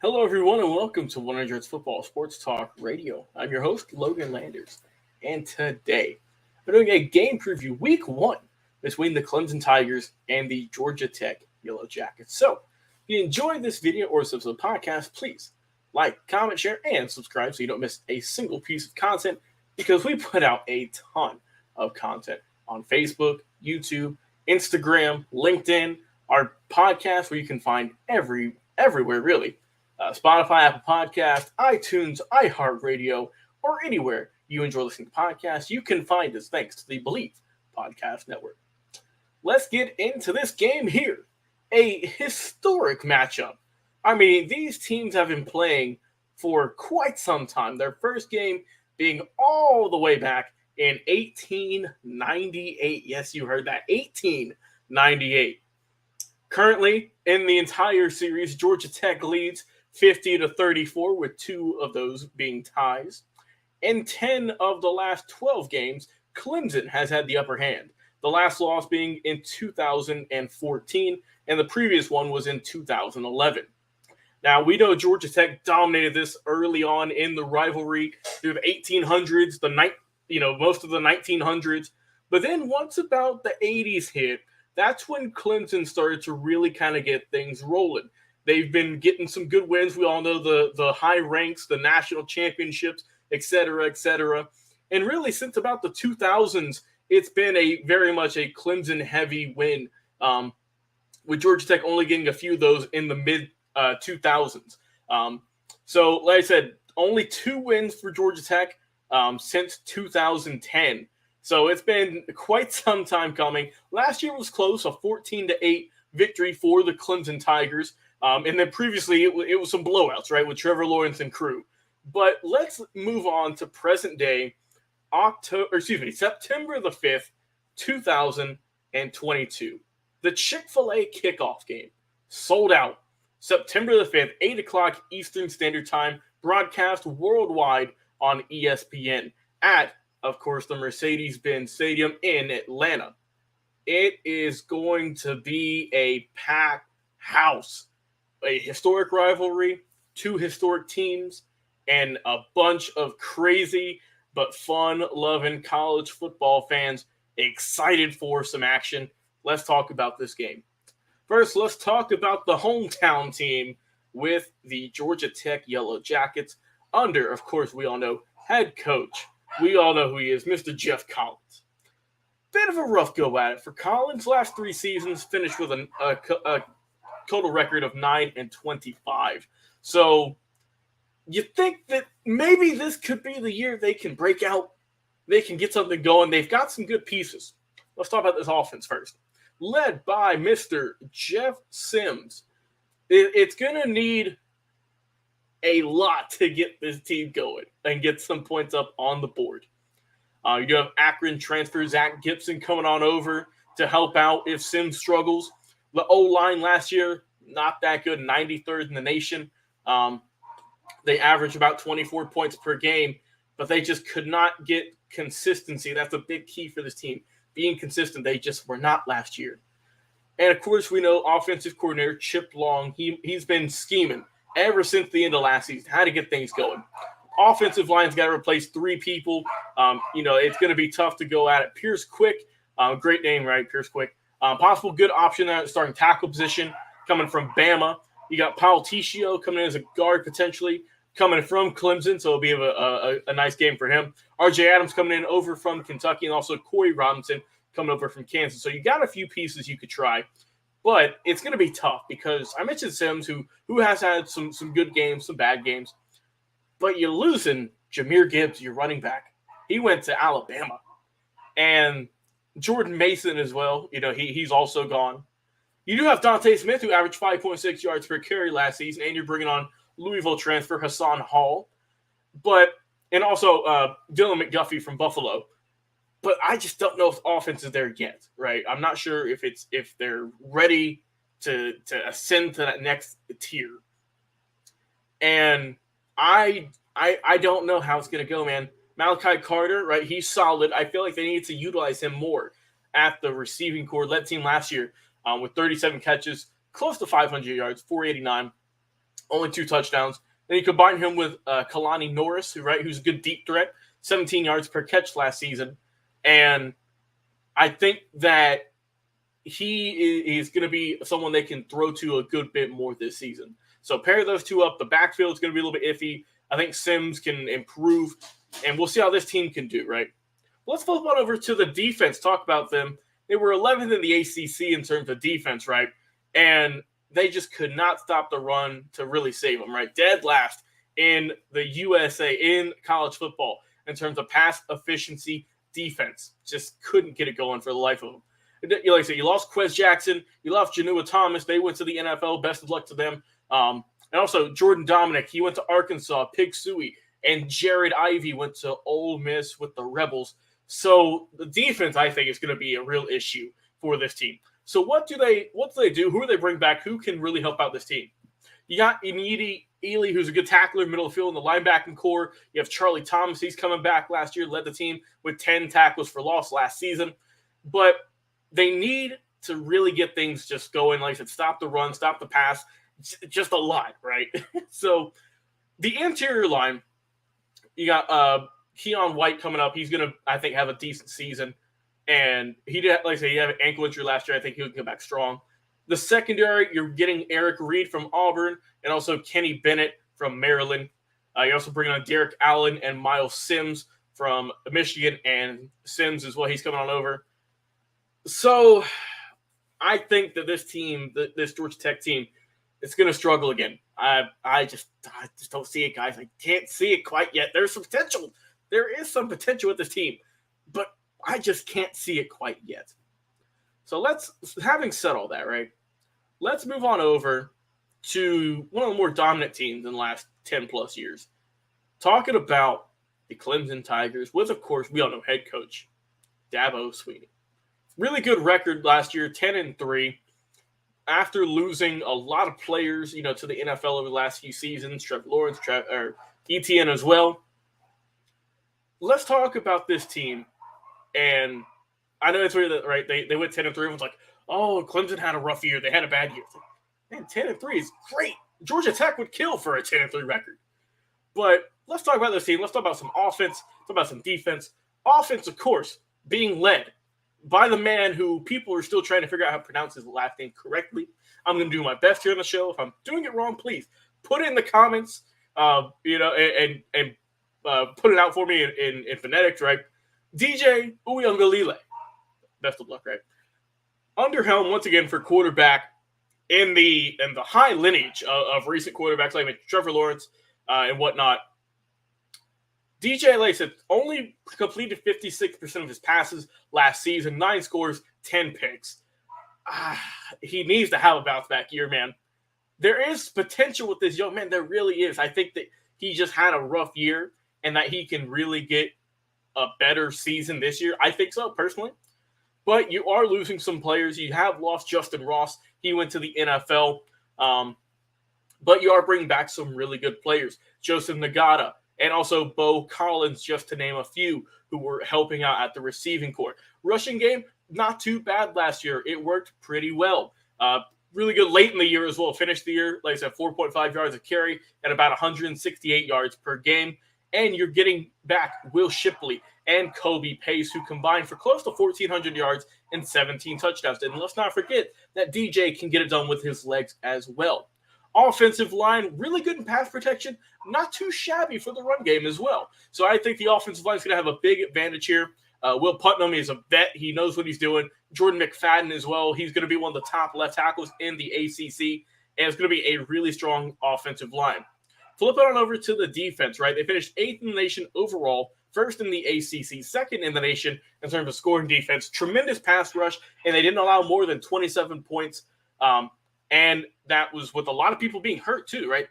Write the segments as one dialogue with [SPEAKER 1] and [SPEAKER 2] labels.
[SPEAKER 1] Hello, everyone, and welcome to 100's Football Sports Talk Radio. I'm your host, Logan Landers, and today we're doing a game preview, Week 1, between the Clemson Tigers and the Georgia Tech Yellow Jackets. So, if you enjoyed this video or subscribe to the podcast, please like, comment, share, and subscribe so you don't miss a single piece of content because we put out a ton of content on Facebook, YouTube, Instagram, LinkedIn, our podcast where you can find everywhere, really. Spotify, Apple Podcast, iTunes, iHeartRadio, or anywhere you enjoy listening to podcasts, you can find us thanks to the Believe Podcast Network. Let's get into this game here. A historic matchup. I mean, these teams have been playing for quite some time. Their first game being all the way back in 1898. Yes, you heard that. 1898. Currently, in the entire series, Georgia Tech leads 50-34, with 2 of those being ties. In 10 of the last 12 games, Clemson has had the upper hand. The last loss being in 2014, and the previous one was in 2011. Now, we know Georgia Tech dominated this early on in the rivalry through the 1800s, most of the 1900s. But then once about the 80s hit, that's when Clemson started to really kind of get things rolling. They've been getting some good wins. We all know the high ranks, the national championships, et cetera, et cetera. And really, since about the 2000s, it's been very much a Clemson-heavy win, with Georgia Tech only getting a few of those in the mid-2000s. So, like I said, only 2 wins for Georgia Tech since 2010. So it's been quite some time coming. Last year was close, a 14-8 victory for the Clemson Tigers. And then previously it was some blowouts, right, with Trevor Lawrence and crew. But let's move on to present day, September the 5th, 2022. The Chick-fil-A kickoff game sold out September the 5th, 8 o'clock Eastern Standard Time, broadcast worldwide on ESPN at, of course, the Mercedes-Benz Stadium in Atlanta. It is going to be a packed house. A historic rivalry, 2 historic teams, and a bunch of crazy but fun-loving college football fans excited for some action. Let's talk about this game. First, let's talk about the hometown team with the Georgia Tech Yellow Jackets under, of course, we all know, head coach. We all know who he is, Mr. Jeff Collins. Bit of a rough go at it for Collins. Last 3 seasons finished with a total record of 9-25. So you think that maybe this could be the year they can break out, they can get something going. They've got some good pieces. Let's talk about this offense first. Led by Mr. Jeff Sims. It's going to need a lot to get this team going and get some points up on the board. You do have Akron transfer Zach Gibson coming on over to help out if Sims struggles. The O-line last year, not that good, 93rd in the nation. They averaged about 24 points per game, but they just could not get consistency. That's a big key for this team. Being consistent, they just were not last year. And, of course, we know offensive coordinator Chip Long, he's been scheming ever since the end of last season, how to get things going. Offensive line's got to replace 3 people. It's going to be tough to go at it. Pierce Quick, great name, right? Pierce Quick. Possible good option there at starting tackle position coming from Bama. You got Paul Tichio coming in as a guard potentially coming from Clemson, so it'll be a nice game for him. R.J. Adams coming in over from Kentucky, and also Corey Robinson coming over from Kansas. So you got a few pieces you could try, but it's going to be tough because I mentioned Sims, who has had some good games, some bad games, but you're losing Jahmyr Gibbs, your running back. He went to Alabama. And Jordan Mason as well, he's also gone. You do have Dante Smith, who averaged 5.6 yards per carry last season, and you're bringing on Louisville transfer Hassan Hall, and also Dylan McDuffie from Buffalo. But I just don't know if offense is there yet, right? I'm not sure if they're ready to ascend to that next tier. And I don't know how it's going to go, man. Malachi Carter, right? He's solid. I feel like they need to utilize him more at the receiving core. Led team last year with 37 catches, close to 500 yards, 489. only 2 touchdowns. Then you combine him with Kalani Norris, who's a good deep threat, 17 yards per catch last season. And I think that he is going to be someone they can throw to a good bit more this season. So pair those two up. The backfield is going to be a little bit iffy. I think Sims can improve, and we'll see how this team can do, right? Let's flip on over to the defense, talk about them. They were 11th in the ACC in terms of defense, right? And they just could not stop the run to really save them, right? Dead last in the USA, in college football, in terms of pass efficiency defense. Just couldn't get it going for the life of them. Like I said, you lost Quez Jackson. You lost Janua Thomas. They went to the NFL. Best of luck to them. And also Jordan Dominic. He went to Arkansas. Pig Sooie. And Jared Ivey went to Ole Miss with the Rebels. So the defense, I think, is going to be a real issue for this team. So what do they do? Who do they bring back? Who can really help out this team? You got Emidi Ely, who's a good tackler, middle of the field in the linebacking core. You have Charlie Thomas. He's coming back last year, led the team with 10 tackles for loss last season. But they need to really get things just going. Like I said, stop the run, stop the pass. Just a lot, right? So the interior line, you got Keon White coming up. He's going to, I think, have a decent season. And he did, like I said, he had an ankle injury last year. I think he'll come back strong. The secondary, you're getting Eric Reed from Auburn and also Kenny Bennett from Maryland. You also bring on Derek Allen and Miles Sims from Michigan, and Sims is what he's coming on over. So I think that this team, this Georgia Tech team, it's going to struggle again. I just don't see it, guys. I can't see it quite yet. There's some potential. There is some potential with this team, but I just can't see it quite yet. So having said all that, right, let's move on over to one of the more dominant teams in the last 10 plus years. Talking about the Clemson Tigers with, of course, we all know head coach Dabo Swinney. Really good record last year, 10-3. After losing a lot of players, to the NFL over the last few seasons, Trevor Lawrence, ETN as well. Let's talk about this team. And I know it's weird that, right, they went 10-3. Everyone's like, oh, Clemson had a rough year. They had a bad year. It's like, man, 10-3 is great. Georgia Tech would kill for a 10-3 record. But let's talk about this team. Let's talk about some offense. Talk about some defense. Offense, of course, being led by the man who people are still trying to figure out how to pronounce his last name correctly. I'm going to do my best here on the show. If I'm doing it wrong, please put it in the comments, and put it out for me in phonetics, right? DJ Uiagalelei. Best of luck, right? Under helm once again for quarterback in the high lineage of recent quarterbacks like Trevor Lawrence and whatnot. DJ, like I said, only completed 56% of his passes last season, 9 scores, 10 picks. He needs to have a bounce back year, man. There is potential with this young man. There really is. I think that he just had a rough year and that he can really get a better season this year. I think so, personally. But you are losing some players. You have lost Justin Ross. He went to the NFL. But you are bringing back some really good players. Joseph Nagata and also Bo Collins, just to name a few, who were helping out at the receiving corps. Rushing game, not too bad last year. It worked pretty well. Really good late in the year as well. Finished the year, like I said, 4.5 yards a carry and about 168 yards per game. And you're getting back Will Shipley and Kobe Pace, who combined for close to 1,400 yards and 17 touchdowns. And let's not forget that DJ can get it done with his legs as well. Offensive line, really good in pass protection, not too shabby for the run game as well. So I think the offensive line is going to have a big advantage here. Will Putnam is a vet. He knows what he's doing. Jordan McFadden as well. He's going to be one of the top left tackles in the ACC, and it's going to be a really strong offensive line. Flip it on over to the defense, right? They finished 8th in the nation overall, 1st in the ACC, 2nd in the nation in terms of scoring defense. Tremendous pass rush, and they didn't allow more than 27 points. And that was with a lot of people being hurt too, right?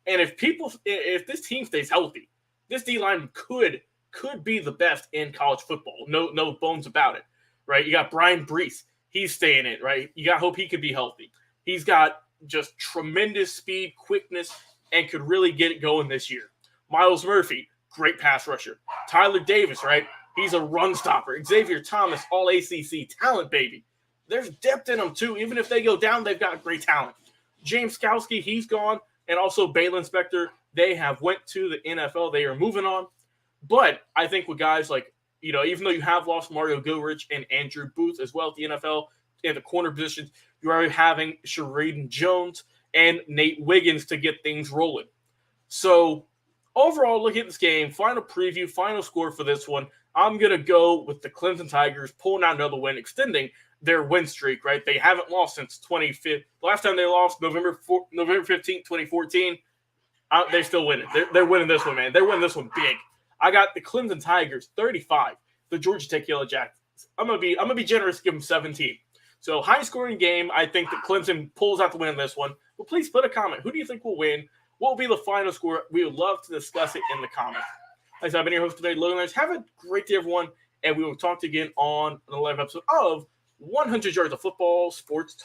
[SPEAKER 1] And if this team stays healthy, this D-line could be the best in college football. No bones about it, right? You got Brian Brees. He's staying in, right? You got to hope he could be healthy. He's got just tremendous speed, quickness, and could really get it going this year. Miles Murphy, great pass rusher. Tyler Davis, right? He's a run stopper. Xavier Thomas, all ACC talent, baby. There's depth in them, too. Even if they go down, they've got great talent. James Skowski, he's gone. and also Baylon Spector, they have went to the NFL. They are moving on. But I think with guys like, even though you have lost Mario Gilrich and Andrew Booth as well at the NFL in the corner positions, you are having Sheridan Jones and Nate Wiggins to get things rolling. So overall, look at this game, final preview, final score for this one. I'm going to go with the Clemson Tigers pulling out another win, extending their win streak, right? They haven't lost since 2015. The last time they lost, November 15th, 2014. They're still winning. They're winning this one, man. They're winning this one big. I got the Clemson Tigers 35, the Georgia Tech Yellow Jackets. I'm gonna be generous, give them 17. So high scoring game. I think that Clemson pulls out the win in this one. But please put a comment. Who do you think will win? What will be the final score? We would love to discuss it in the comments. Like I said, I've been your host today, Logan Landers. Have a great day, everyone, and we will talk to you again on another live episode of 100 Yards of Football Sports Talk.